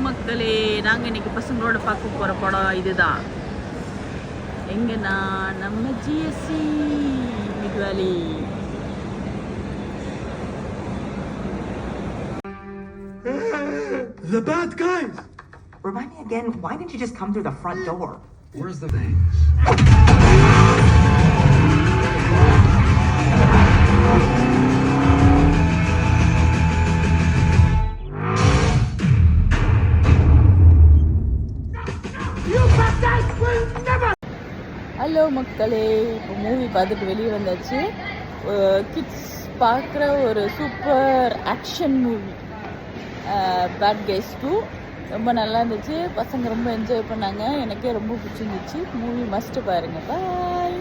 மக்களே, நாங்கள் இன்னைக்கு பசங்களோட பார்க்க போகிற படம் இதுதான். எங்கன்னா நம்ம GSC Mid Valley. The bad guys! Remind me again, why didn't you just come through the front door? Where's the things? Hello மக்களே, இப்போ மூவி பார்த்துட்டு வெளியே வந்தாச்சு. கிட்ஸ் பார்க்குற ஒரு super action movie Bad Guys 2 ரொம்ப நல்லா இருந்துச்சு. பசங்க ரொம்ப என்ஜாய் பண்ணாங்க. எனக்கே ரொம்ப பிடிச்சிருந்துச்சு. மூவி மஸ்ட்டு பாருங்கள். பாய்.